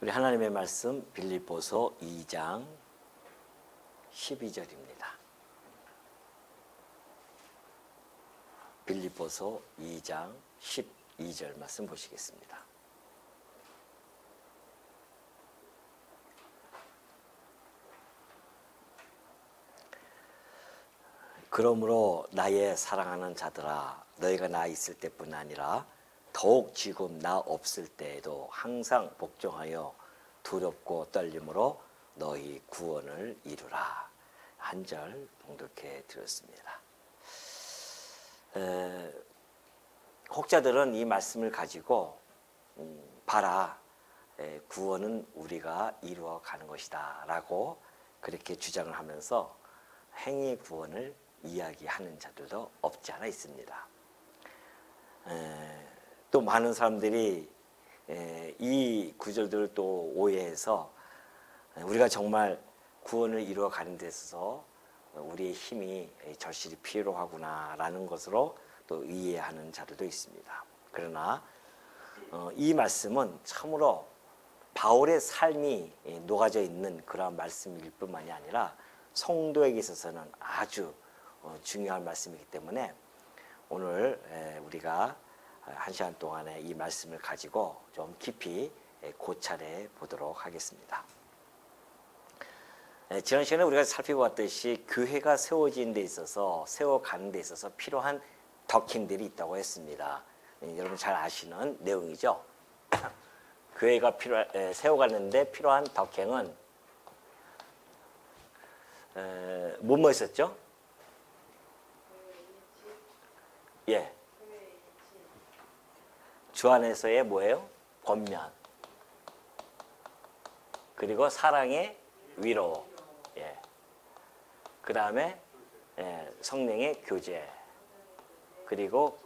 우리 하나님의 말씀 빌립보서 2장 12절입니다. 빌립보서 2장 12절 말씀 보시겠습니다. 그러므로 나의 사랑하는 자들아, 너희가 나 있을 때뿐 아니라 더욱 지금 나 없을 때에도 항상 복종하여 두렵고 떨림으로 너희 구원을 이루라. 한 절 봉독해 드렸습니다. 혹자들은 이 말씀을 가지고 봐라, 구원은 우리가 이루어가는 것이다 라고 그렇게 주장을 하면서 행위 구원을 이야기하는 자들도 없지 않아 있습니다. 또 많은 사람들이 이 구절들을 또 오해해서 우리가 정말 구원을 이루어가는 데 있어서 우리의 힘이 절실히 필요하구나 라는 것으로 또 이해하는 자들도 있습니다. 그러나 이 말씀은 참으로 바울의 삶이 녹아져 있는 그러한 말씀일 뿐만이 아니라 성도에게 있어서는 아주 중요한 말씀이기 때문에 오늘 우리가 한 시간 동안에 이 말씀을 가지고 좀 깊이 고찰해 보도록 하겠습니다. 지난 시간에 우리가 살펴봤듯이 교회가 세워지는 데 있어서 세워가는 데 있어서 필요한 덕행들이 있다고 했습니다. 여러분 잘 아시는 내용이죠. 교회가 세워가는데 필요한 덕행은 뭐뭐 있었죠? 예. 주 안에서의 뭐예요? 권면. 그리고 사랑의 위로. 예. 그 다음에 성령의 교제. 그리고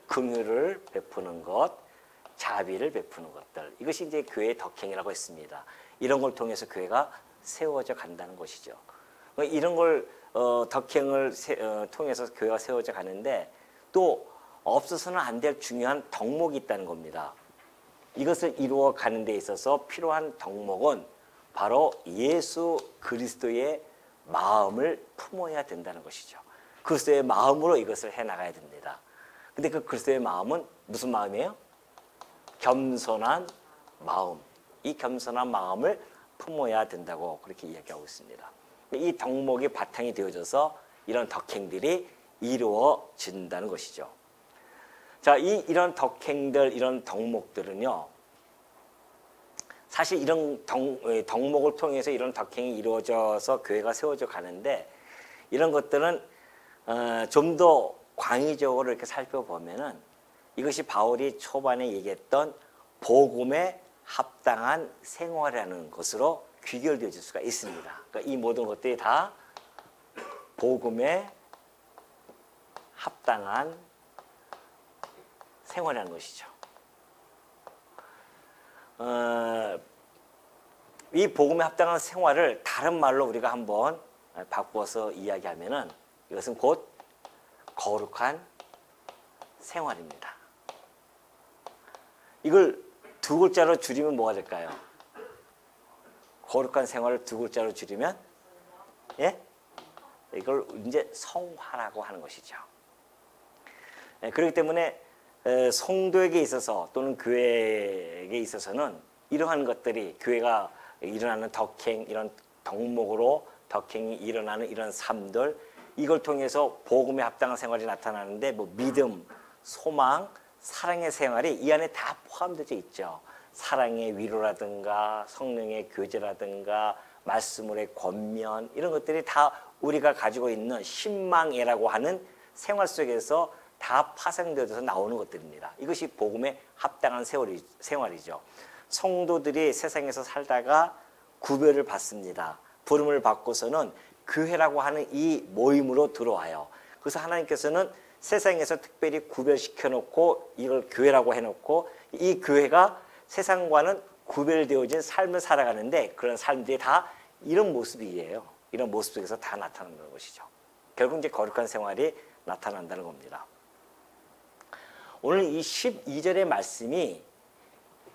긍휼을 베푸는 것, 자비를 베푸는 것들. 이것이 이제 교회의 덕행이라고 했습니다. 이런 걸 통해서 교회가 세워져 간다는 것이죠. 이런 걸 덕행을 통해서 교회가 세워져 가는데 또 없어서는 안 될 중요한 덕목이 있다는 겁니다. 이것을 이루어 가는 데 있어서 필요한 덕목은 바로 예수 그리스도의 마음을 품어야 된다는 것이죠. 그리스도의 마음으로 이것을 해나가야 됩니다. 근데 그 그리스도의 마음은 무슨 마음이에요? 겸손한 마음. 이 겸손한 마음을 품어야 된다고 그렇게 이야기하고 있습니다. 이 덕목이 바탕이 되어져서 이런 덕행들이 이루어진다는 것이죠. 자, 이런 덕행들, 이런 덕목들은요, 사실 이런 덕목을 통해서 이런 덕행이 이루어져서 교회가 세워져 가는데 이런 것들은 좀 더 광의적으로 이렇게 살펴보면은 이것이 바울이 초반에 얘기했던 복음에 합당한 생활이라는 것으로 귀결되어질 수가 있습니다. 그러니까 이 모든 것들이 다 복음에 합당한 생활이라는 것이죠. 이 복음에 합당한 생활을 다른 말로 우리가 한번 바꿔서 이야기하면은 이것은 곧 거룩한 생활입니다. 이걸 두 글자로 줄이면 뭐가 될까요? 거룩한 생활을 두 글자로 줄이면 예? 이걸 이제 성화라고 하는 것이죠. 그렇기 때문에 성도에게 있어서 또는 교회에게 있어서는 이러한 것들이 교회가 일어나는 덕행, 이런 덕목으로 덕행이 일어나는 이런 삶들, 이걸 통해서 복음에 합당한 생활이 나타나는데 뭐 믿음, 소망, 사랑의 생활이 이 안에 다 포함되어 있죠. 사랑의 위로라든가 성령의 교제라든가 말씀의 권면, 이런 것들이 다 우리가 가지고 있는 신망이라고 하는 생활 속에서 다 파생되어서 나오는 것들입니다. 이것이 복음에 합당한 생활이죠. 성도들이 세상에서 살다가 구별을 받습니다. 부름을 받고서는 교회라고 하는 이 모임으로 들어와요. 그래서 하나님께서는 세상에서 특별히 구별시켜 놓고 이걸 교회라고 해놓고 이 교회가 세상과는 구별되어진 삶을 살아가는데 그런 삶들이 다 이런 모습이에요. 이런 모습 속에서 다 나타난다는 것이죠. 결국 이제 거룩한 생활이 나타난다는 겁니다. 오늘 이 12절의 말씀이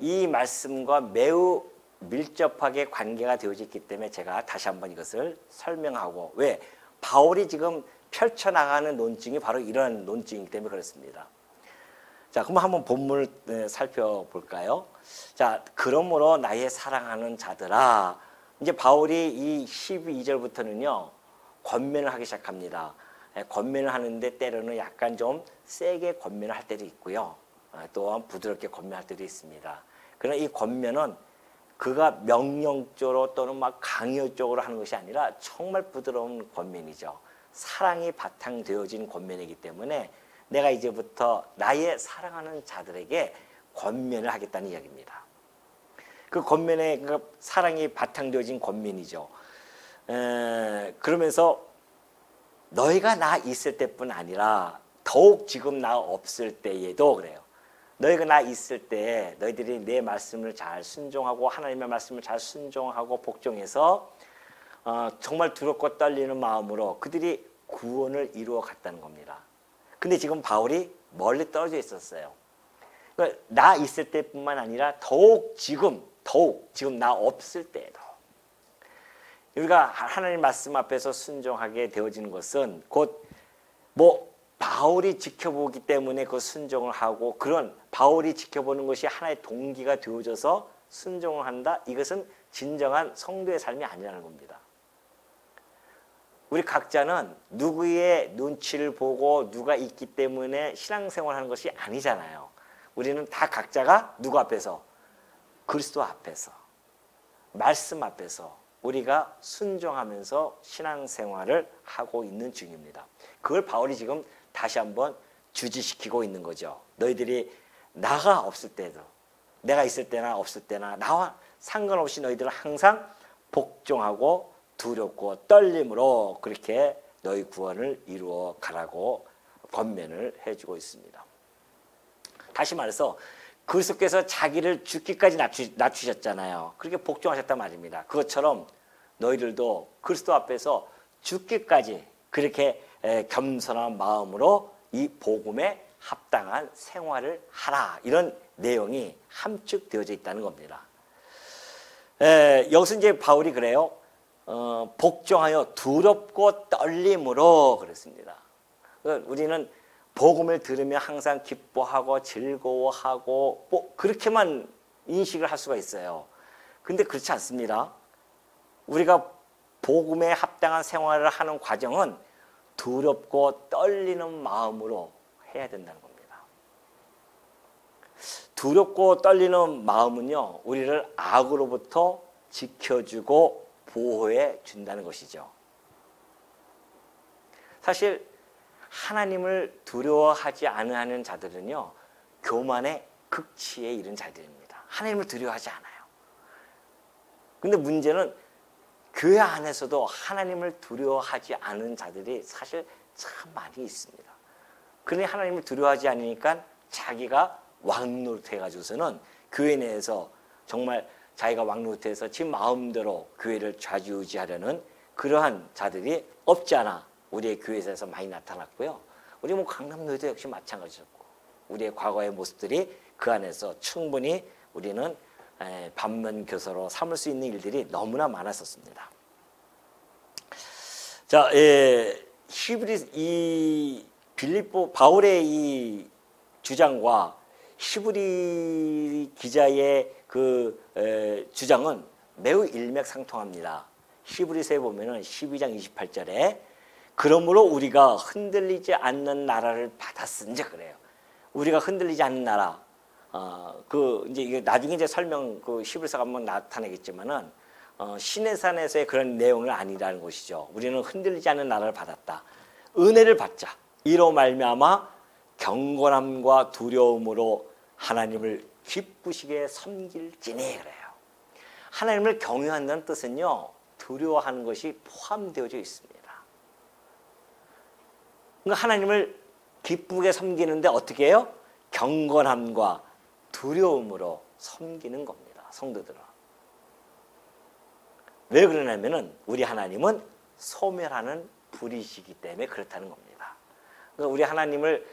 이 말씀과 매우 밀접하게 관계가 되어져 있기 때문에 제가 다시 한번 이것을 설명하고, 왜? 바울이 지금 펼쳐나가는 논증이 바로 이런 논증이기 때문에 그렇습니다. 자, 그럼 한번 본문을 살펴볼까요? 자, 그러므로 나의 사랑하는 자들아. 이제 바울이 이 12절부터는요, 권면을 하기 시작합니다. 권면을 하는데 때로는 약간 좀 세게 권면을 할 때도 있고요. 또한 부드럽게 권면할 때도 있습니다. 그러나 이 권면은 그가 명령적으로 또는 막 강요적으로 하는 것이 아니라 정말 부드러운 권면이죠. 사랑이 바탕되어진 권면이기 때문에 내가 이제부터 나의 사랑하는 자들에게 권면을 하겠다는 이야기입니다. 그 권면에 사랑이 바탕되어진 권면이죠. 그러면서 너희가 나 있을 때뿐 아니라 더욱 지금 나 없을 때에도 그래요. 너희가 나 있을 때 너희들이 내 말씀을 잘 순종하고 하나님의 말씀을 잘 순종하고 복종해서 정말 두렵고 떨리는 마음으로 그들이 구원을 이루어 갔다는 겁니다. 근데 지금 바울이 멀리 떨어져 있었어요. 그러니까 나 있을 때뿐만 아니라 더욱 지금 나 없을 때에도 우리가 하나님 말씀 앞에서 순종하게 되어지는 것은 곧 바울이 지켜보기 때문에 그 순종을 하고 그런 바울이 지켜보는 것이 하나의 동기가 되어져서 순종을 한다. 이것은 진정한 성도의 삶이 아니라는 겁니다. 우리 각자는 누구의 눈치를 보고 누가 있기 때문에 신앙생활하는 것이 아니잖아요. 우리는 다 각자가 누구 앞에서? 그리스도 앞에서, 말씀 앞에서 우리가 순종하면서 신앙생활을 하고 있는 중입니다. 그걸 바울이 지금 다시 한번 주지시키고 있는 거죠. 너희들이 나가 없을 때도, 내가 있을 때나 없을 때나 나와 상관없이 너희들은 항상 복종하고 두렵고 떨림으로 그렇게 너희 구원을 이루어 가라고 권면을 해주고 있습니다. 다시 말해서 그리스도께서 자기를 죽기까지 낮추셨잖아요. 그렇게 복종하셨단 말입니다. 그것처럼 너희들도 그리스도 앞에서 죽기까지 그렇게 겸손한 마음으로 이 복음에 합당한 생활을 하라. 이런 내용이 함축되어져 있다는 겁니다. 여기서 이제 바울이 그래요. 복종하여 두렵고 떨림으로 그랬습니다. 우리는 복음을 들으며 항상 기뻐하고 즐거워하고 그렇게만 인식을 할 수가 있어요. 근데 그렇지 않습니다. 우리가 복음에 합당한 생활을 하는 과정은 두렵고 떨리는 마음으로 해야 된다는 겁니다. 두렵고 떨리는 마음은요, 우리를 악으로부터 지켜주고 보호해 준다는 것이죠. 사실 하나님을 두려워하지 않는 자들은요, 교만의 극치에 이른 자들입니다. 하나님을 두려워하지 않아요. 근데 문제는 교회 안에서도 하나님을 두려워하지 않은 자들이 사실 참 많이 있습니다. 그러니 하나님을 두려워하지 않으니까 자기가 왕노릇해가지고서는 교회 내에서 정말 자기가 왕노릇해서 지 마음대로 교회를 좌지우지하려는 그러한 자들이 없지 않아 우리의 교회에서 많이 나타났고요. 우리 강남교회도 역시 마찬가지였고 우리의 과거의 모습들이 그 안에서 충분히 우리는 반면교사로 삼을 수 있는 일들이 너무나 많았었습니다. 자, 바울의 이 주장과 히브리 기자의 그 주장은 매우 일맥상통합니다. 히브리서에 보면은 12장 28절에 그러므로 우리가 흔들리지 않는 나라를 받았은즉 그래요. 우리가 흔들리지 않는 나라. 이제 이게 나중에 이제 설명 히브리서가 한번 나타내겠지만은 시내산에서의 그런 내용은 아니라는 것이죠. 우리는 흔들리지 않는 나라를 받았다. 은혜를 받자. 이로 말미암아 경건함과 두려움으로 하나님을 기쁘시게 섬길지니 그래요. 하나님을 경외한다는 뜻은요, 두려워하는 것이 포함되어져 있습니다. 그러니까 하나님을 기쁘게 섬기는데 어떻게 해요? 경건함과 두려움으로 섬기는 겁니다. 성도들은. 왜 그러냐면은 우리 하나님은 소멸하는 불이시기 때문에 그렇다는 겁니다. 그러니까 우리 하나님을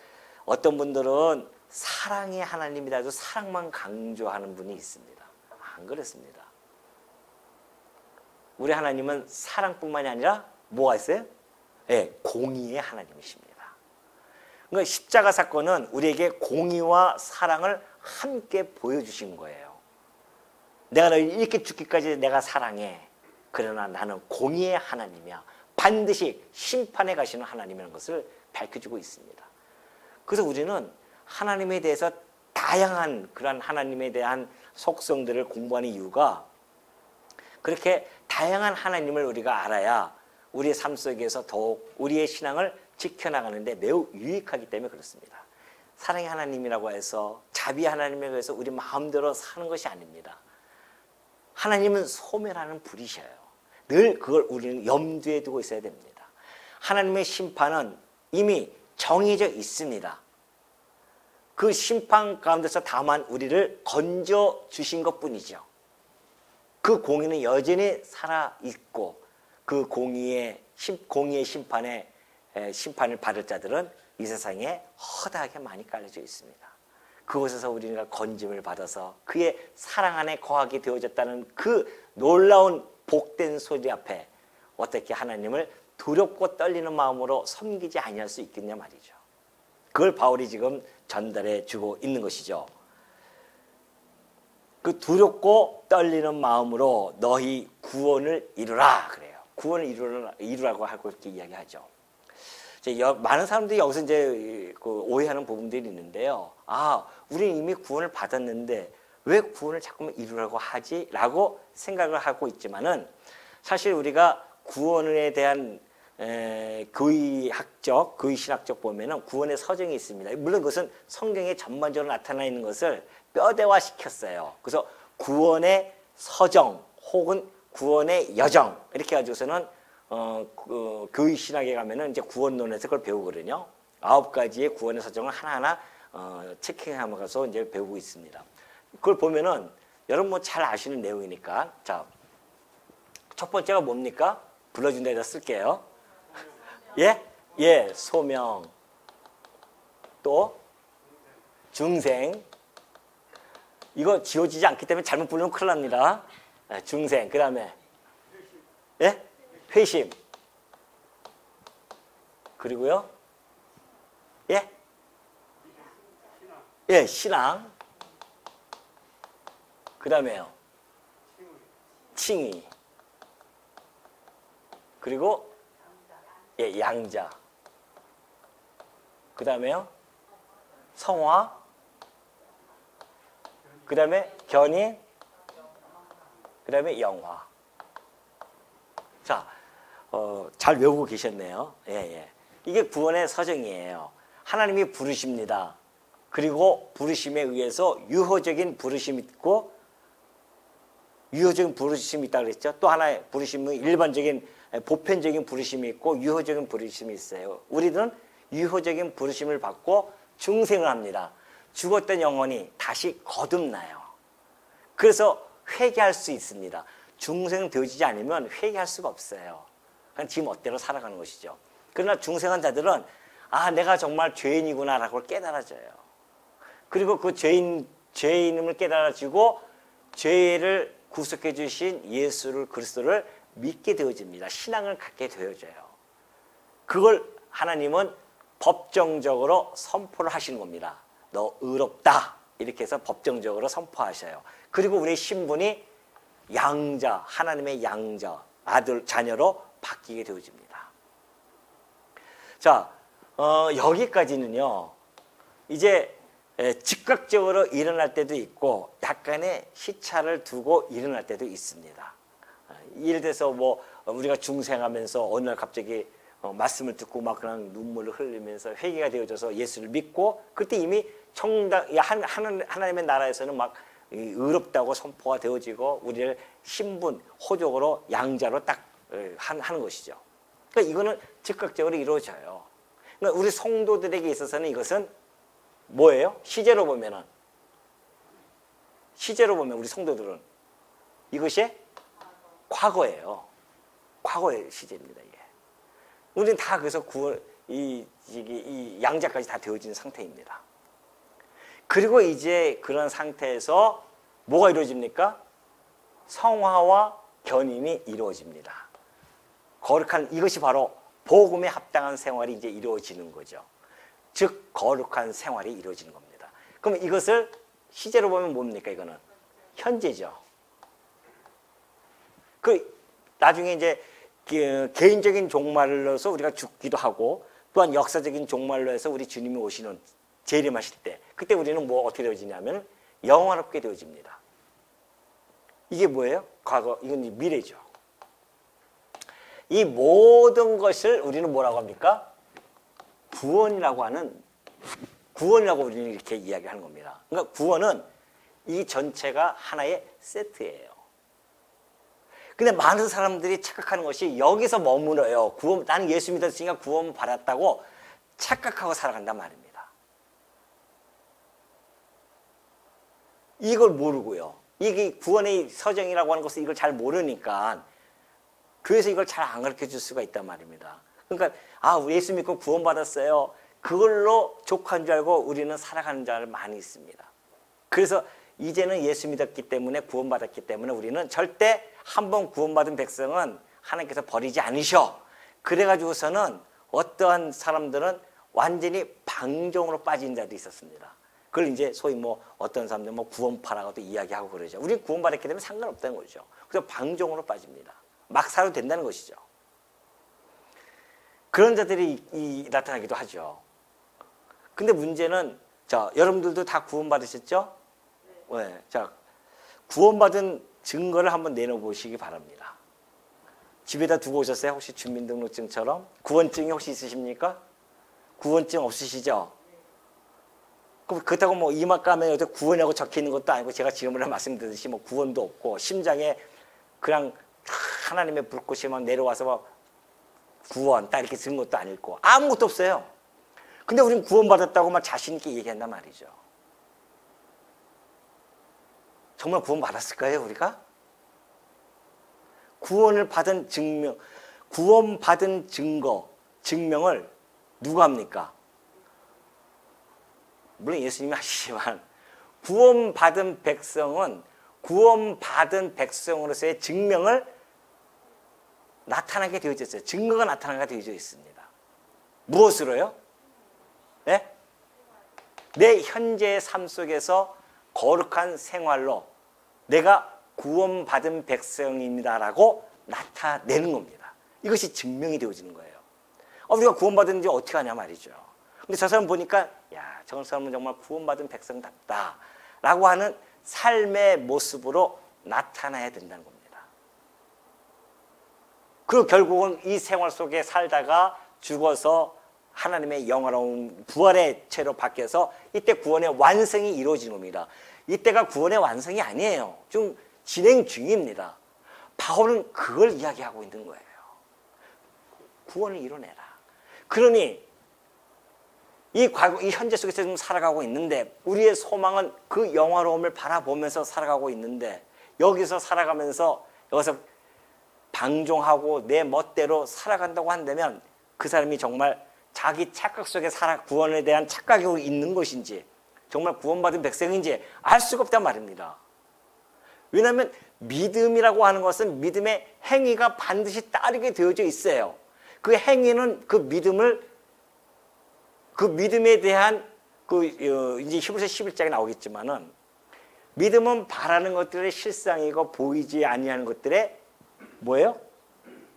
어떤 분들은 사랑의 하나님이라 해도 사랑만 강조하는 분이 있습니다. 안 그렇습니다. 우리 하나님은 사랑뿐만이 아니라 뭐가 있어요? 네, 공의의 하나님이십니다. 그러니까 십자가 사건은 우리에게 공의와 사랑을 함께 보여주신 거예요. 내가 너희 이렇게 죽기까지 내가 사랑해. 그러나 나는 공의의 하나님이야. 반드시 심판에 가시는 하나님이라는 것을 밝혀주고 있습니다. 그래서 우리는 하나님에 대해서 다양한 그런 하나님에 대한 속성들을 공부하는 이유가 그렇게 다양한 하나님을 우리가 알아야 우리의 삶 속에서 더욱 우리의 신앙을 지켜나가는데 매우 유익하기 때문에 그렇습니다. 사랑의 하나님이라고 해서 자비의 하나님이라고 해서 우리 마음대로 사는 것이 아닙니다. 하나님은 소멸하는 불이셔요. 늘 그걸 우리는 염두에 두고 있어야 됩니다. 하나님의 심판은 이미 정해져 있습니다. 그 심판 가운데서 다만 우리를 건져 주신 것뿐이죠. 그 공의는 여전히 살아있고 그 공의의 심판을 받을 자들은 이 세상에 허다하게 많이 깔려져 있습니다. 그곳에서 우리가 건짐을 받아서 그의 사랑 안에 거하게 되어졌다는 그 놀라운 복된 소리 앞에 어떻게 하나님을 두렵고 떨리는 마음으로 섬기지 아니할 수 있겠냐 말이죠. 그걸 바울이 지금 전달해 주고 있는 것이죠. 그 두렵고 떨리는 마음으로 너희 구원을 이루라 그래요. 구원을 이루라고 하고 이렇게 이야기하죠. 많은 사람들이 여기서 이제 오해하는 부분들이 있는데요. 아, 우리는 이미 구원을 받았는데 왜 구원을 자꾸만 이루라고 하지? 라고 생각을 하고 있지만은 사실 우리가 구원에 대한 교의신학적 보면은 구원의 서정이 있습니다. 물론 그것은 성경에 전반적으로 나타나 있는 것을 뼈대화시켰어요. 그래서 구원의 서정 혹은 구원의 여정 이렇게 해가지고서는 교의신학에 가면은 이제 구원론에서 그걸 배우거든요. 9가지의 구원의 서정을 하나하나 체킹하면서 이제 배우고 있습니다. 그걸 보면은 여러분 뭐 잘 아시는 내용이니까 자, 첫 번째가 뭡니까? 불러준 데다 쓸게요. 예, 소명, 또 중생. 이거 지워지지 않기 때문에 잘못 부르면 큰일 납니다. 중생. 그 다음에 회심. 그리고요, 신앙. 그 다음에요, 칭의. 그리고 양자. 그 다음에요, 성화. 그 다음에 견인. 그 다음에 영화. 자, 잘 외우고 계셨네요. 이게 구원의 서정이에요. 하나님이 부르십니다. 그리고 부르심에 의해서 유효적인 부르심이 있고, 유효적인 부르심이 있다고 그랬죠. 또 하나의 부르심은 일반적인 보편적인 부르심이 있고 유효적인 부르심이 있어요. 우리는 유효적인 부르심을 받고 중생을 합니다. 죽었던 영혼이 다시 거듭나요. 그래서 회개할 수 있습니다. 중생 되어지지 않으면 회개할 수가 없어요. 그냥 지금 어때로 살아가는 것이죠. 그러나 중생한 자들은 아, 내가 정말 죄인이구나라고 깨달아져요. 그리고 그 죄인임을 깨달아지고 죄를 구속해 주신 예수를 그리스도를 믿게 되어집니다. 신앙을 갖게 되어져요. 그걸 하나님은 법정적으로 선포를 하시는 겁니다. 너 의롭다 이렇게 해서 법정적으로 선포하셔요. 그리고 우리의 신분이 양자, 하나님의 양자, 아들, 자녀로 바뀌게 되어집니다. 자, 여기까지는요. 이제 즉각적으로 일어날 때도 있고 약간의 시차를 두고 일어날 때도 있습니다. 예를 들어서 뭐 우리가 중생하면서 어느 날 갑자기 말씀을 듣고 막 그냥 눈물을 흘리면서 회개가 되어져서 예수를 믿고 그때 이미 하나님의 나라에서는 막 의롭다고 선포가 되어지고 우리를 신분, 호적으로 양자로 딱 하는 것이죠. 그러니까 이거는 즉각적으로 이루어져요. 그러니까 우리 성도들에게 있어서는 이것은 뭐예요? 시제로 보면 우리 성도들은 이것이 과거예요. 과거의 시제입니다. 이게. 우리는 다 그래서 이 양자까지 다 되어진 상태입니다. 그리고 이제 그런 상태에서 뭐가 이루어집니까? 성화와 견인이 이루어집니다. 거룩한 이것이 바로 복음에 합당한 생활이 이제 이루어지는 거죠. 즉 거룩한 생활이 이루어지는 겁니다. 그럼 이것을 시제로 보면 뭡니까? 이거는 현재죠. 그 나중에 이제 개인적인 종말로서 우리가 죽기도 하고 또한 역사적인 종말로 해서 우리 주님이 오시는 재림하실 때 그때 우리는 뭐 어떻게 되어지냐면 영원롭게 되어집니다. 이게 뭐예요? 과거, 이건 미래죠. 이 모든 것을 우리는 뭐라고 합니까? 구원이라고 우리는 이렇게 이야기하는 겁니다. 그러니까 구원은 이 전체가 하나의 세트예요. 근데 많은 사람들이 착각하는 것이 여기서 머물어요. 나는 예수 믿었으니까 구원 받았다고 착각하고 살아간단 말입니다. 이걸 모르고요. 이게 구원의 서정이라고 하는 것을 이걸 잘 모르니까 교회에서 이걸 잘 안 가르쳐 줄 수가 있단 말입니다. 그러니까 예수 믿고 구원 받았어요. 그걸로 족한 줄 알고 우리는 살아가는 자를 많이 있습니다. 그래서 이제는 예수 믿었기 때문에 구원받았기 때문에 우리는 절대 한번 구원받은 백성은 하나님께서 버리지 않으셔. 그래가지고서는 어떠한 사람들은 완전히 방종으로 빠진 자도 있었습니다. 그걸 이제 소위 뭐 어떤 사람들은 뭐 구원파라고도 이야기하고 그러죠. 우리 구원받았기 때문에 상관없다는 거죠. 그래서 방종으로 빠집니다. 막 살아도 된다는 것이죠. 그런 자들이 나타나기도 하죠. 근데 문제는 여러분들도 다 구원받으셨죠? 네. 자, 구원받은 증거를 한번 내놓으시기 바랍니다. 집에다 두고 오셨어요? 혹시 주민등록증처럼? 구원증이 혹시 있으십니까? 구원증 없으시죠? 그렇다고 뭐 이막감에 구원이라고 적혀 있는 것도 아니고 제가 지금부터 말씀드렸듯이 뭐 구원도 없고 심장에 그냥 하나님의 불꽃이 막 내려와서 막 구원 딱 이렇게 쓰는 것도 아니고 아무것도 없어요. 근데 우리는 구원받았다고 막 자신 있게 얘기한단 말이죠. 정말 구원받았을까요, 우리가? 구원을 받은 증명, 구원받은 증명을 누가 합니까? 물론 예수님이 하시지만 구원받은 백성은 구원받은 백성으로서의 증명을 나타나게 되어져 있어요. 증거가 나타나게 되어져 있습니다. 무엇으로요? 네? 내 현재의 삶 속에서 거룩한 생활로 내가 구원받은 백성입니다라고 나타내는 겁니다. 이것이 증명이 되어지는 거예요. 우리가 구원받은지 어떻게 하냐 말이죠. 근데 저 사람 보니까 저 사람은 정말 구원받은 백성답다 라고 하는 삶의 모습으로 나타나야 된다는 겁니다. 그리고 결국은 이 생활 속에 살다가 죽어서 하나님의 영화로운 부활의 채로 바뀌어서 이때 구원의 완성이 이루어지는 겁니다. 이때가 구원의 완성이 아니에요. 좀 진행 중입니다. 바울은 그걸 이야기하고 있는 거예요. 구원을 이뤄내라. 그러니 이 현재 속에서 좀 살아가고 있는데 우리의 소망은 그 영화로움을 바라보면서 살아가고 있는데 여기서 살아가면서 여기서 방종하고 내 멋대로 살아간다고 한다면 그 사람이 정말 자기 착각 속에 구원에 대한 착각이 있는 것인지 정말 구원받은 백성인지 알 수가 없단 말입니다. 왜냐하면 믿음이라고 하는 것은 믿음의 행위가 반드시 따르게 되어져 있어요. 그 행위는 그 믿음에 대한 이제 히브리서 11장에 나오겠지만은 믿음은 바라는 것들의 실상이고 보이지 아니하는 것들의 뭐예요?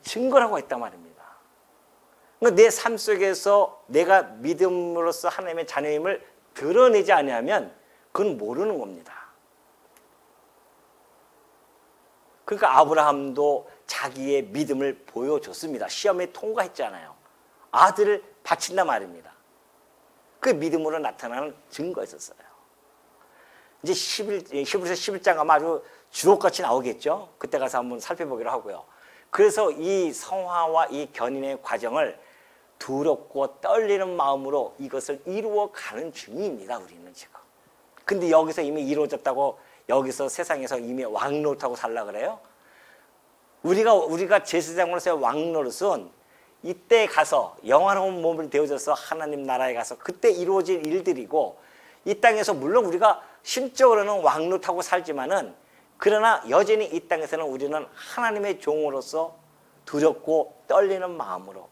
증거라고 했단 말입니다. 그러니까 내 삶 속에서 내가 믿음으로써 하나님의 자녀임을 드러내지 아니하면 그건 모르는 겁니다. 그러니까 아브라함도 자기의 믿음을 보여줬습니다. 시험에 통과했잖아요. 아들을 바친단 말입니다. 그 믿음으로 나타나는 증거였었어요. 이제 히브리서 11장 아마 아주 주옥같이 나오겠죠. 그때 가서 한번 살펴보기로 하고요. 그래서 이 성화와 이 견인의 과정을 두렵고 떨리는 마음으로 이것을 이루어가는 중입니다. 우리는 지금. 근데 여기서 이미 이루어졌다고 여기서 세상에서 이미 왕노릇하고 살라 그래요? 우리가 제사장으로서의 왕노릇은 이때 가서 영화로운 몸을 되어져서 하나님 나라에 가서 그때 이루어질 일들이고 이 땅에서 물론 우리가 심적으로는 왕노릇하고 살지만은 그러나 여전히 이 땅에서는 우리는 하나님의 종으로서 두렵고 떨리는 마음으로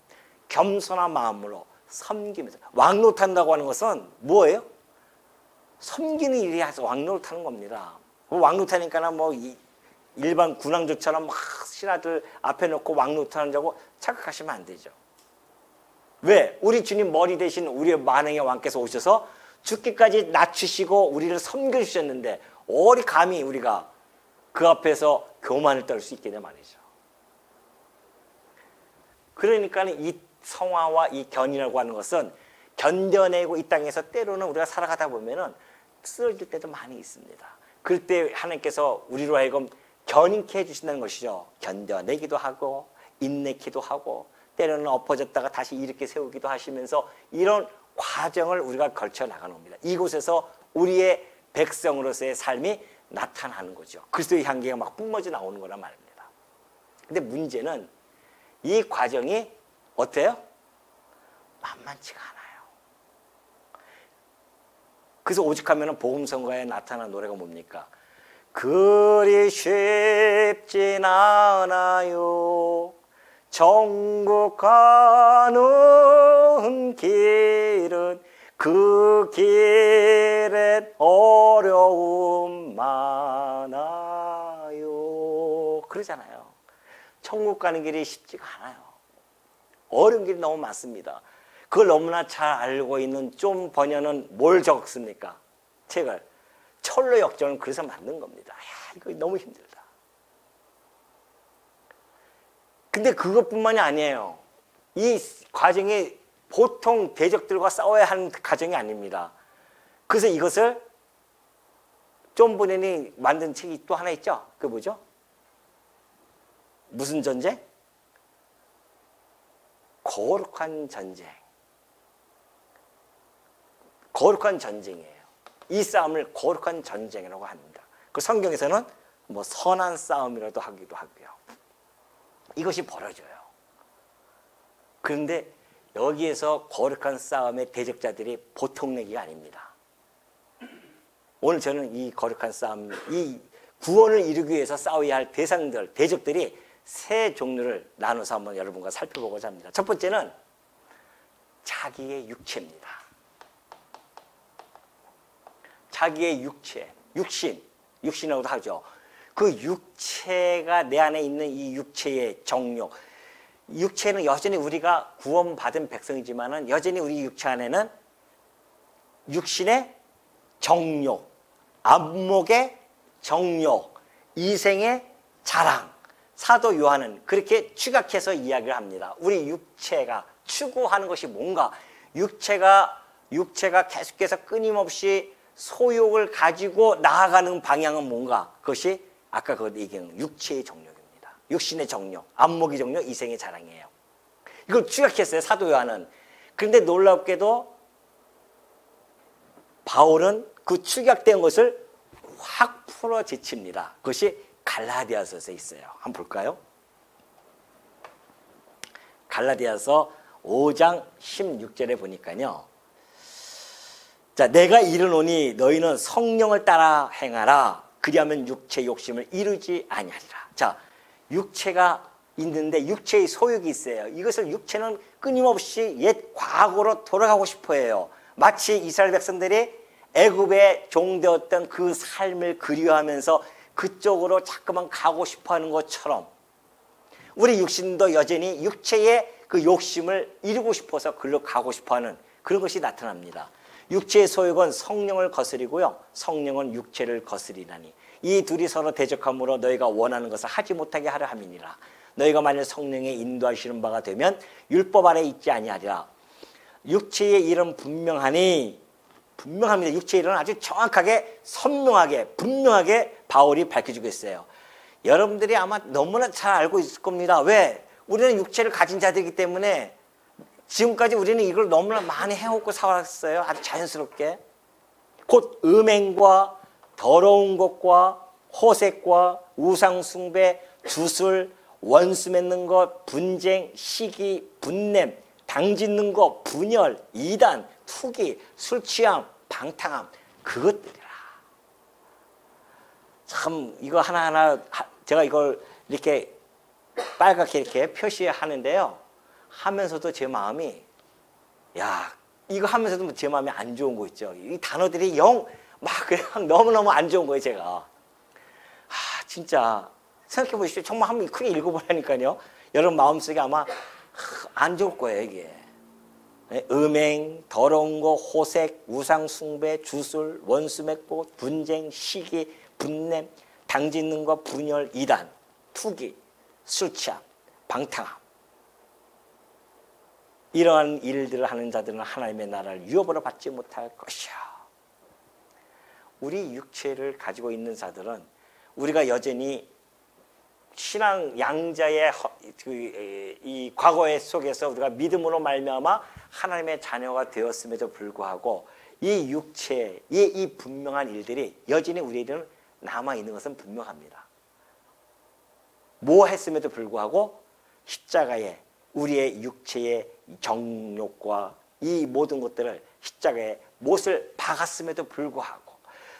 겸손한 마음으로 섬기면서 왕노탄다고 하는 것은 뭐예요? 섬기는 일이 왕노릇하는 겁니다. 왕노타니까는 뭐 일반 군왕족처럼 막 신하들 앞에 놓고 왕노릇하는다고 착각하시면 안 되죠. 왜? 우리 주님 머리 대신 우리의 만왕의 왕께서 오셔서 죽기까지 낮추시고 우리를 섬겨주셨는데 어리 감히 우리가 그 앞에서 교만을 떨 수 있겠냐 말이죠. 그러니까 이 성화와 이 견이라고 하는 것은 견뎌내고 이 땅에서 때로는 우리가 살아가다 보면은 쓰러질 때도 많이 있습니다. 그럴 때 하나님께서 우리로 하여금 견인케 해주신다는 것이죠. 견뎌내기도 하고 인내키도 하고 때로는 엎어졌다가 다시 일으켜 세우기도 하시면서 이런 과정을 우리가 걸쳐 나가는 겁니다. 이곳에서 우리의 백성으로서의 삶이 나타나는 거죠. 그리스도의 향기가 막 뿜어져 나오는 거란 말입니다. 근데 문제는 이 과정이 어때요? 만만치가 않아요. 그래서 오직하면 복음성가에 나타난 노래가 뭡니까? 그리 쉽진 않아요. 천국 가는 길은 그 길엔 어려움 많아요. 그러잖아요. 천국 가는 길이 쉽지가 않아요. 어려운 길이 너무 많습니다. 그걸 너무나 잘 알고 있는 좀 번연은 뭘 적습니까? 책을. 철로 역정은 그래서 만든 겁니다. 야, 이거 너무 힘들다. 근데 그것뿐만이 아니에요. 이 과정이 보통 대적들과 싸워야 하는 과정이 아닙니다. 그래서 이것을 존 버넨이 만든 책이 또 하나 있죠? 그게 뭐죠? 무슨 전쟁? 거룩한 전쟁. 거룩한 전쟁이에요. 이 싸움을 거룩한 전쟁이라고 합니다. 그 성경에서는 뭐 선한 싸움이라도 하기도 하고요. 이것이 벌어져요. 그런데 여기에서 거룩한 싸움의 대적자들이 보통 내기가 아닙니다. 오늘 저는 이 거룩한 싸움, 이 구원을 이루기 위해서 싸워야 할 대상들, 대적들이 세 종류를 나눠서 한번 여러분과 살펴보고자 합니다. 첫 번째는 자기의 육체입니다. 자기의 육체, 육신이라고도 하죠. 그 육체가 내 안에 있는 이 육체의 정욕. 육체는 여전히 우리가 구원받은 백성이지만은 여전히 우리 육체 안에는 육신의 정욕, 안목의 정욕, 이생의 자랑. 사도 요한은 그렇게 추각해서 이야기를 합니다. 우리 육체가 추구하는 것이 뭔가? 육체가 계속해서 끊임없이 소욕을 가지고 나아가는 방향은 뭔가? 그것이 아까 그 얘기한 육체의 정욕입니다. 육신의 정욕, 안목의 정욕, 이생의 자랑이에요. 이걸 추격했어요, 사도 요한은. 그런데 놀랍게도 바울은 그 추격된 것을 확 풀어제칩니다. 그것이 갈라디아서에 있어요. 한번 볼까요? 갈라디아서 5장 16절에 보니까요. 자, 내가 이르노니 너희는 성령을 따라 행하라. 그리하면 육체 욕심을 이루지 아니하리라. 자, 육체가 있는데 육체의 소욕이 있어요. 이것을 육체는 끊임없이 옛 과거로 돌아가고 싶어 해요. 마치 이스라엘 백성들이 애굽의 종되었던 그 삶을 그리워하면서 그쪽으로 자꾸만 가고 싶어하는 것처럼 우리 육신도 여전히 육체의 그 욕심을 이루고 싶어서 그리로 가고 싶어하는 그런 것이 나타납니다. 육체의 소욕은 성령을 거스리고요, 성령은 육체를 거스리나니 이 둘이 서로 대적함으로 너희가 원하는 것을 하지 못하게 하려 함이니라. 너희가 만일 성령의 인도하시는 바가 되면 율법 아래 있지 아니하리라. 육체의 일은 분명합니다. 육체의 일은 아주 정확하게 선명하게 분명하게 바울이 밝혀주고 있어요. 여러분들이 아마 너무나 잘 알고 있을 겁니다. 왜? 우리는 육체를 가진 자들이기 때문에 지금까지 우리는 이걸 너무나 많이 해오고 살았어요. 아주 자연스럽게. 곧 음행과 더러운 것과 호색과 우상숭배, 주술, 원수 맺는 것, 분쟁, 시기, 분냄, 당짓는 것, 분열, 이단, 투기, 술취함, 방탕함, 그것들이라. 참 이거 하나하나 제가 이걸 이렇게 빨갛게 이렇게 표시하는데요. 하면서도 제 마음이 야 이거 하면서도 제 마음이 안 좋은 거 있죠. 이 단어들이 영 막 그냥 너무너무 안 좋은 거예요. 제가 진짜 생각해 보십시오. 정말 한번 크게 읽어보라니까요. 여러분 마음속에 아마 안 좋을 거예요. 이게 음행, 더러운 거, 호색, 우상 숭배, 주술, 원수 맺고, 분쟁, 시기, 분냄, 당짓는 거, 분열, 이단, 투기, 술 취함, 방탕함. 이러한 일들을 하는 자들은 하나님의 나라를 유업으로 받지 못할 것이야. 우리 육체를 가지고 있는 자들은 우리가 여전히 신앙 양자의 이 과거의 속에서 우리가 믿음으로 말미암아 하나님의 자녀가 되었음에도 불구하고 이 육체의 이 분명한 일들이 여전히 우리에게는 남아있는 것은 분명합니다. 뭐 했음에도 불구하고 십자가에 우리의 육체의 정욕과 이 모든 것들을 십자가에 못을 박았음에도 불구하고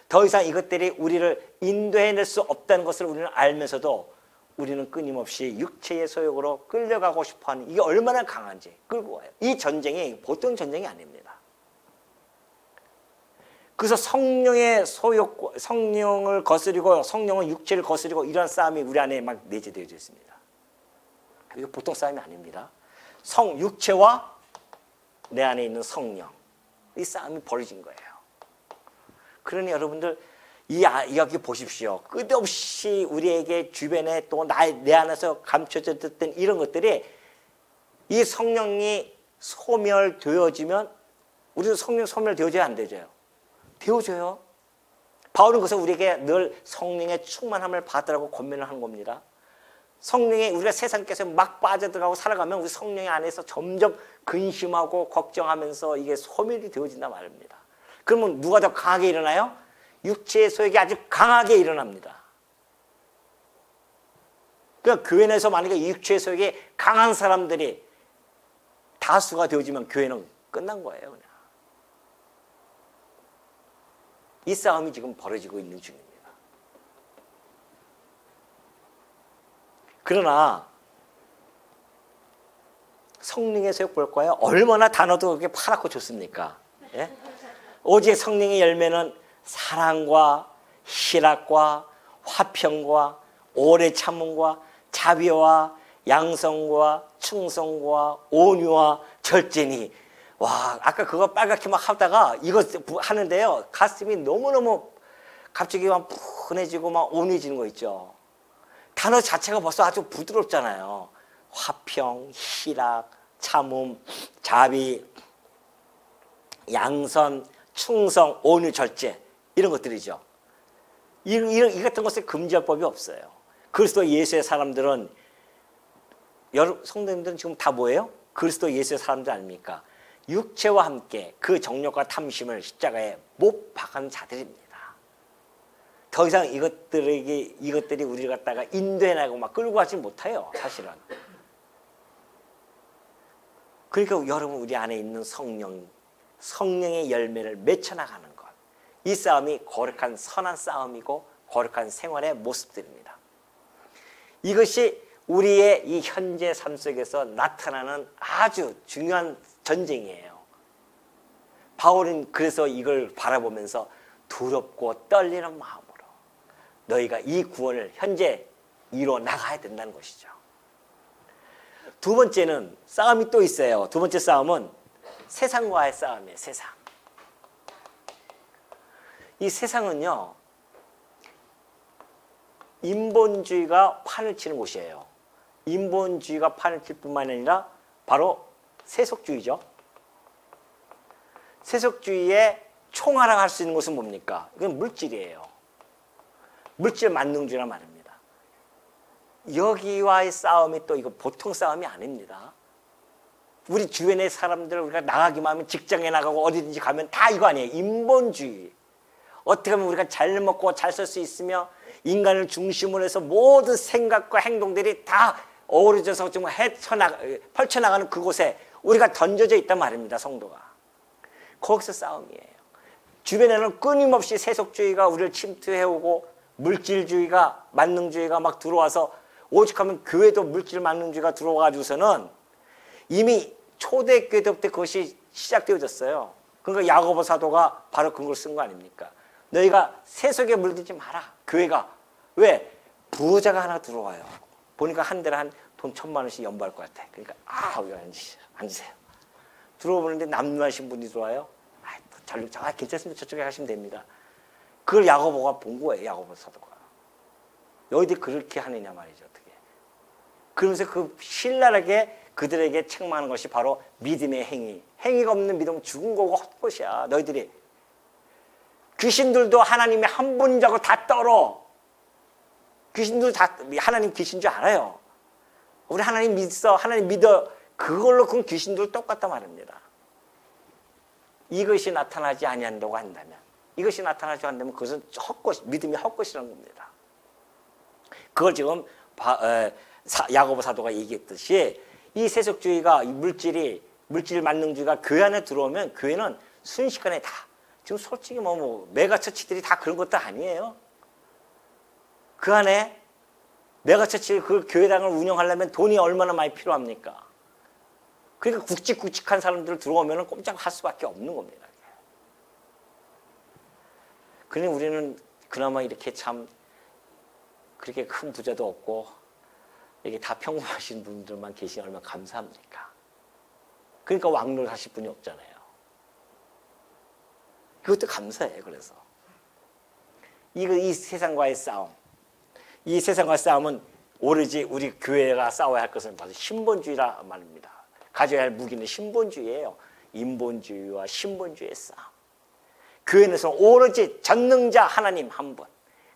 더 이상 이것들이 우리를 인도해낼 수 없다는 것을 우리는 알면서도 우리는 끊임없이 육체의 소욕으로 끌려가고 싶어하는 이게 얼마나 강한지 끌고 와요. 이 전쟁이 보통 전쟁이 아닙니다. 그래서 성령의 소욕, 성령을 거스리고 성령은 육체를 거스리고 이런 싸움이 우리 안에 막 내재되어 있습니다. 이거 보통 싸움이 아닙니다. 육체와 내 안에 있는 성령, 이 싸움이 벌어진 거예요. 그러니 여러분들 여기 보십시오. 끝없이 우리에게 주변에 또 내 안에서 감춰졌던 이런 것들이 이 성령이 소멸되어지면 우리도 성령 소멸되어져야 안 되죠. 되어져요. 바울은 그래서 우리에게 늘 성령의 충만함을 받으라고 권면을 하는 겁니다. 성령에 우리가 세상께서 막 빠져들어가고 살아가면 우리 성령의 안에서 점점 근심하고 걱정하면서 이게 소멸이 되어진단 말입니다. 그러면 누가 더 강하게 일어나요? 육체의 소욕이 아주 강하게 일어납니다. 그러니까 교회 내에서 만약에 육체의 소욕이 강한 사람들이 다수가 되어지면 교회는 끝난 거예요. 그냥. 이 싸움이 지금 벌어지고 있는 중입니다. 그러나 성령의 소욕 볼까요? 얼마나 단어도 그렇게 파랗고 좋습니까? 예? 오직 성령의 열매는 사랑과 희락과 화평과 오래 참음과 자비와 양성과 충성과 온유와 절제니. 와, 아까 그거 빨갛게 막 하다가 이거 하는데요, 가슴이 너무너무 갑자기 막 푸근해지고 막 온유해지는 거 있죠. 단어 자체가 벌써 아주 부드럽잖아요. 화평, 희락, 참음, 자비, 양선, 충성, 온유, 절제, 이런 것들이죠. 이 같은 것을 금지할 법이 없어요. 그리스도 예수의 사람들은, 여러분 성도님들은 지금 다 뭐예요? 그리스도 예수의 사람들 아닙니까? 육체와 함께 그 정욕과 탐심을 십자가에 못 박은 자들입니다. 더 이상 이것들이 우리를 갖다가 인도해나가고 막 끌고 가지 못해요, 사실은. 그러니까 여러분, 우리 안에 있는 성령의 열매를 맺혀나가는 것, 이 싸움이 거룩한 선한 싸움이고 거룩한 생활의 모습들입니다. 이것이 우리의 이 현재 삶 속에서 나타나는 아주 중요한 전쟁이에요. 바울은 그래서 이걸 바라보면서 두렵고 떨리는 마음으로 너희가 이 구원을 현재 이뤄 나가야 된다는 것이죠. 두 번째는 싸움이 또 있어요. 두 번째 싸움은 세상과의 싸움이에요. 세상. 이 세상은요, 인본주의가 판을 치는 곳이에요. 인본주의가 판을 칠 뿐만 아니라 바로 세속주의죠. 세속주의의 총하라고 할 수 있는 것은 뭡니까? 이건 물질이에요. 물질 만능주의란 말입니다. 여기와의 싸움이 또 이거 보통 싸움이 아닙니다. 우리 주변의 사람들, 우리가 나가기만 하면 직장에 나가고 어디든지 가면 다 이거 아니에요. 인본주의. 어떻게 하면 우리가 잘 먹고 잘 살 수 있으며 인간을 중심으로 해서 모든 생각과 행동들이 다 어우러져서 좀 펼쳐나가는 그곳에 우리가 던져져 있단 말입니다. 성도가. 거기서 싸움이에요. 주변에는 끊임없이 세속주의가 우리를 침투해오고 물질주의가 만능주의가 막 들어와서 오죽하면 교회도 물질 만능주의가 들어와가지고서는 이미 초대교회 때부터 그것이 시작되어졌어요. 그러니까 야고보 사도가 바로 그걸 쓴 거 아닙니까? 너희가 세속에 물들지 마라. 교회가. 왜? 부자가 하나 들어와요. 보니까 한 달에 한 돈 1,000만 원씩 연부할 것 같아. 그러니까 여기 앉으세요. 들어오는데 남루하신 분이 들어와요. 괜찮습니다. 저쪽에 가시면 됩니다. 그걸 야고보가 본 거예요. 야고보 사도가. 너희들이 그렇게 하느냐 말이죠. 어떻게. 그러면서 그 신랄하게 그들에게 책망하는 것이 바로 믿음의 행위. 행위가 없는 믿음은 죽은 거고 헛것이야. 너희들이. 귀신들도 하나님의 한 분인 줄 알고 다 떨어. 귀신들도 다 하나님 귀신 줄 알아요. 우리 하나님 믿어. 하나님 믿어. 그걸로 그건 귀신들 똑같단 말입니다. 이것이 나타나지 아니한다고 한다면, 이것이 나타나지 않는다면 그것은 헛것, 믿음이 헛것이라는 겁니다. 그걸 지금 야고보 사도가 얘기했듯이 이 세속주의가, 이 물질 만능주의가 교회 안에 들어오면 교회는 순식간에 다, 지금 솔직히 메가처치들이 다 그런 것도 아니에요. 그 안에 메가처치 그 교회당을 운영하려면 돈이 얼마나 많이 필요합니까? 그러니까 굵직굵직한 사람들 들어오면 꼼짝 할 수밖에 없는 겁니다. 그러니 우리는 그나마 이렇게 참 그렇게 큰 부자도 없고 이게 다 평범하신 분들만 계시니 얼마나 감사합니까? 그러니까 왕노릇 하실 분이 없잖아요. 그것도 감사해요. 그래서 이 세상과의 싸움, 이 세상과의 싸움은 오로지 우리 교회가 싸워야 할 것은 바로 신본주의라 말입니다. 가져야 할 무기는 신본주의예요. 인본주의와 신본주의의 싸움. 교회에서 오로지 전능자 하나님 한 분,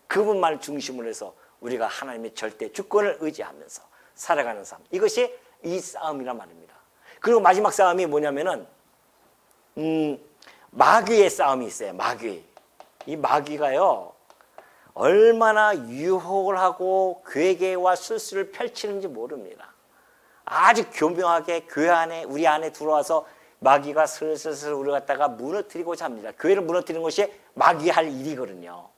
그분만을 중심으로 해서 우리가 하나님의 절대 주권을 의지하면서 살아가는 삶. 이것이 이 싸움이란 말입니다. 그리고 마지막 싸움이 뭐냐면은 마귀의 싸움이 있어요. 마귀. 이 마귀가요, 얼마나 유혹을 하고 괴계와 술수를 펼치는지 모릅니다. 아주 교묘하게 교회 안에, 우리 안에 들어와서 마귀가 슬슬 우리 갖다가 무너뜨리고자 합니다. 교회를 무너뜨리는 것이 마귀가 할 일이거든요.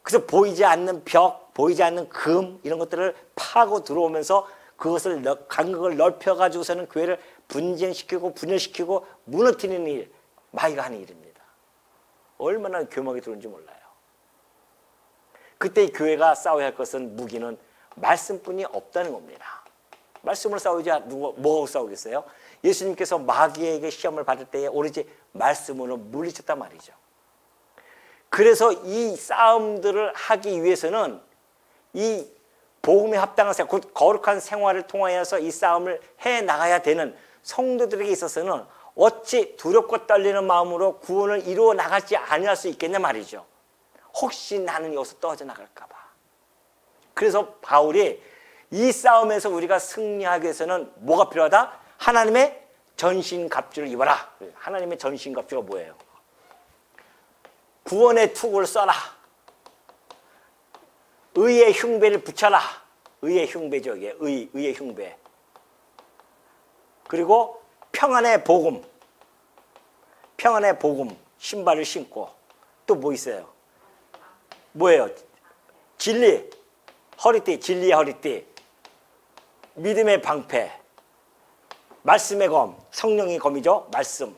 그래서 보이지 않는 벽, 보이지 않는 금 이런 것들을 파고 들어오면서 그것을 간극을 넓혀가지고서는 교회를 분쟁시키고 분열시키고 무너뜨리는 일, 마귀가 하는 일입니다. 얼마나 교묘하게 들어오는지 몰라요. 그때 교회가 싸워야 할 것은 무기는 말씀뿐이 없다는 겁니다. 말씀으로 싸우지 뭐하고 싸우겠어요? 예수님께서 마귀에게 시험을 받을 때에 오로지 말씀으로 물리쳤단 말이죠. 그래서 이 싸움들을 하기 위해서는 이 복음에 합당한 생활, 곧 거룩한 생활을 통하여서 이 싸움을 해나가야 되는 성도들에게 있어서는 어찌 두렵고 떨리는 마음으로 구원을 이루어 나가지 아니할 수 있겠냐 말이죠. 혹시 나는 여기서 떨어져 나갈까 봐. 그래서 바울이 이 싸움에서 우리가 승리하기 위해서는 뭐가 필요하다? 하나님의 전신갑주를 입어라. 하나님의 전신갑주가 뭐예요? 구원의 투구를 써라. 의의 흉배를 붙여라. 의의 흉배죠. 이게 의의 흉배. 그리고 평안의 복음. 평안의 복음. 신발을 신고. 또 뭐 있어요? 뭐예요? 진리. 허리띠. 진리의 허리띠. 믿음의 방패. 말씀의 검. 성령의 검이죠. 말씀.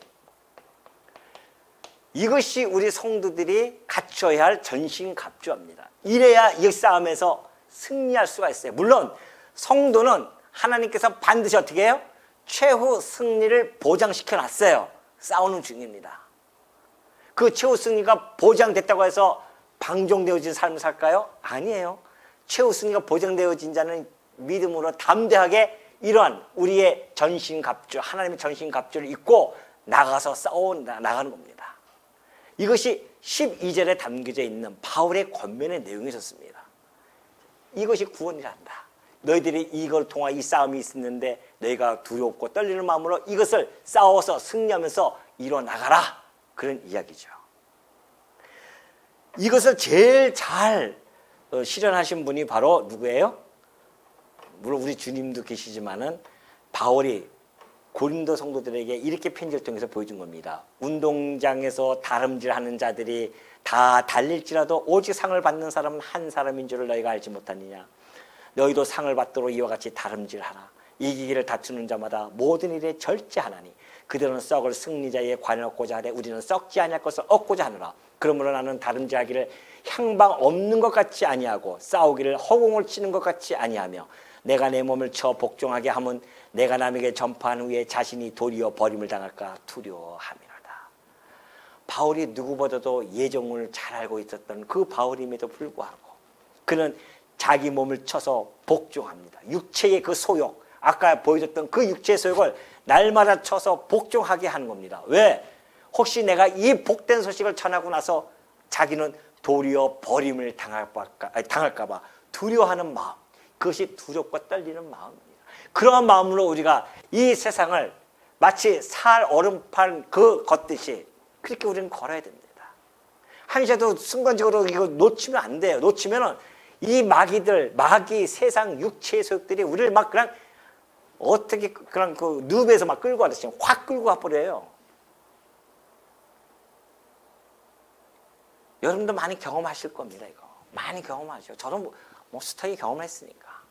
이것이 우리 성도들이 갖춰야 할 전신갑주입니다. 이래야 이 싸움에서 승리할 수가 있어요. 물론 성도는 하나님께서 반드시 어떻게 해요? 최후 승리를 보장시켜 놨어요. 싸우는 중입니다. 그 최후 승리가 보장됐다고 해서 방종되어진 삶을 살까요? 아니에요. 최후 승리가 보장되어진 자는 믿음으로 담대하게 이러한 우리의 전신갑주, 하나님의 전신갑주를 입고 나가서 나가는 겁니다. 이것이 12절에 담겨져 있는 바울의 권면의 내용이었습니다. 이것이 구원이란다. 너희들이 이걸 통한 이 싸움이 있었는데 너희가 두렵고 떨리는 마음으로 이것을 싸워서 승리하면서 이뤄나가라. 그런 이야기죠. 이것을 제일 잘 실현하신 분이 바로 누구예요? 물론 우리 주님도 계시지만은 바울이 고린도 성도들에게 이렇게 편지를 통해서 보여준 겁니다. 운동장에서 다름질하는 자들이 다 달릴지라도 오직 상을 받는 사람은 한 사람인 줄을 너희가 알지 못하느냐. 너희도 상을 받도록 이와 같이 다름질하라. 이기기를 다투는 자마다 모든 일에 절제하나니 그들은 썩을 승리자의 관을 얻고자 하되 우리는 썩지 아니할 것을 얻고자 하노라. 그러므로 나는 다름질하기를 향방 없는 것 같이 아니하고 싸우기를 허공을 치는 것 같이 아니하며 내가 내 몸을 쳐 복종하게 하면 내가 남에게 전파한 후에 자신이 도리어 버림을 당할까 두려워함이로다. 바울이 누구보다도 예정을 잘 알고 있었던 그 바울임에도 불구하고 그는 자기 몸을 쳐서 복종합니다. 육체의 그 소욕, 아까 보여줬던 그 육체의 소욕을 날마다 쳐서 복종하게 하는 겁니다. 왜? 혹시 내가 이 복된 소식을 전하고 나서 자기는 도리어 버림을 당할까 봐 두려워하는 마음, 그것이 두렵고 떨리는 마음입니다. 그러한 마음으로 우리가 이 세상을 마치 살 얼음판 그 걷듯이 그렇게 우리는 걸어야 됩니다. 한시라도 순간적으로 이거 놓치면 안 돼요. 놓치면은 이 마귀 세상 육체의 소욕들이 우리를 막 그냥 어떻게 그냥 그 늪에서 막 끌고 가듯이 확 끌고 가버려요. 여러분도 많이 경험하실 겁니다. 이거 많이 경험하죠. 저는 뭐 숱하게 경험했으니까.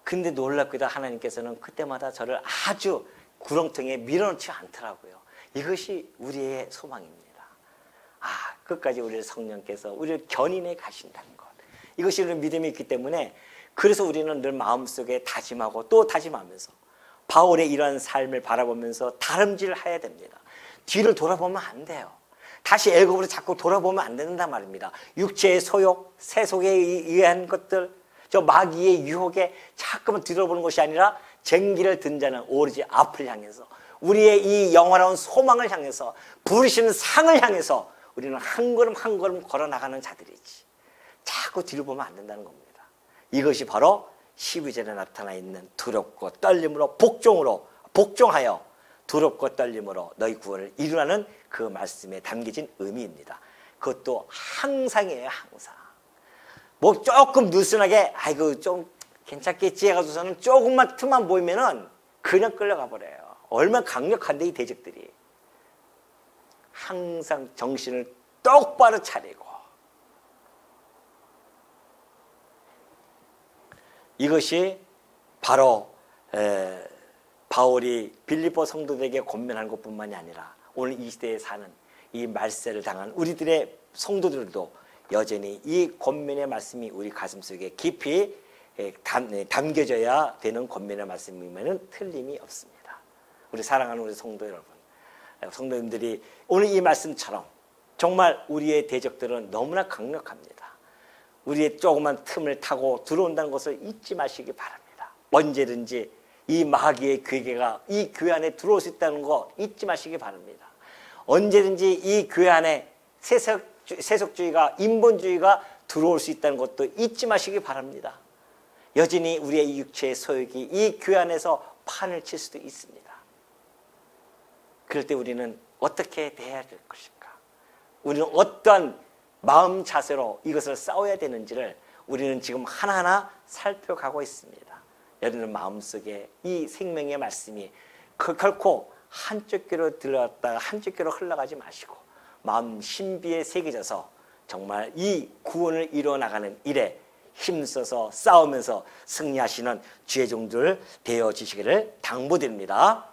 근데 놀랍게도 하나님께서는 그때마다 저를 아주 구렁텅이에 밀어넣지 않더라고요. 이것이 우리의 소망입니다. 끝까지 우리를 성령께서 우리를 견인해 가신다는 것. 이것이 우리 믿음이 있기 때문에 그래서 우리는 늘 마음속에 다짐하고 또 다짐하면서 바울의 이러한 삶을 바라보면서 다름질해야 됩니다. 뒤를 돌아보면 안 돼요. 다시 애굽으로 자꾸 돌아보면 안 된단 말입니다. 육체의 소욕, 세속에 의한 것들, 저 마귀의 유혹에 자꾸만 뒤돌아보는 것이 아니라 쟁기를 든 자는 오로지 앞을 향해서 우리의 이 영원한 소망을 향해서 부르시는 상을 향해서 우리는 한 걸음 한 걸음 걸어나가는 자들이지. 자꾸 뒤를 보면 안 된다는 겁니다. 이것이 바로 12절에 나타나 있는 두렵고 떨림으로 복종하여 두렵고 떨림으로 너희 구원을 이루라는 그 말씀에 담겨진 의미입니다. 그것도 항상이에요. 항상. 뭐 조금 느슨하게 아이고 좀 괜찮겠지 해가지고서는 조금만 틈만 보이면은 그냥 끌려가 버려요. 얼마나 강력한데 이 대적들이. 항상 정신을 똑바로 차리고 이것이 바로 바울이 빌립보 성도들에게 권면한 것뿐만이 아니라 오늘 이 시대에 사는 이 말세를 당한 우리들의 성도들도 여전히 이 권면의 말씀이 우리 가슴속에 깊이 담겨져야 되는 권면의 말씀이면 틀림이 없습니다. 우리 사랑하는 우리 성도 여러분, 성도님들이 오늘 이 말씀처럼 정말 우리의 대적들은 너무나 강력합니다. 우리의 조그만 틈을 타고 들어온다는 것을 잊지 마시기 바랍니다. 언제든지 이 마귀의 괴계가 이 교회 안에 들어올 수 있다는 거 잊지 마시기 바랍니다. 언제든지 이 교회 안에 세속주의가 인본주의가 들어올 수 있다는 것도 잊지 마시기 바랍니다. 여전히 우리의 육체의 소욕이 이 교회 안에서 판을 칠 수도 있습니다. 그럴 때 우리는 어떻게 대해야 될 것인가? 우리는 어떠한 마음 자세로 이것을 싸워야 되는지를 우리는 지금 하나하나 살펴가고 있습니다. 여러분 마음속에 이 생명의 말씀이 결코 한쪽 귀로 들어갔다가 한쪽 귀로 흘러가지 마시고 마음 신비에 새겨져서 정말 이 구원을 이루어나가는 일에 힘써서 싸우면서 승리하시는 주의 종들 되어지시기를 당부드립니다.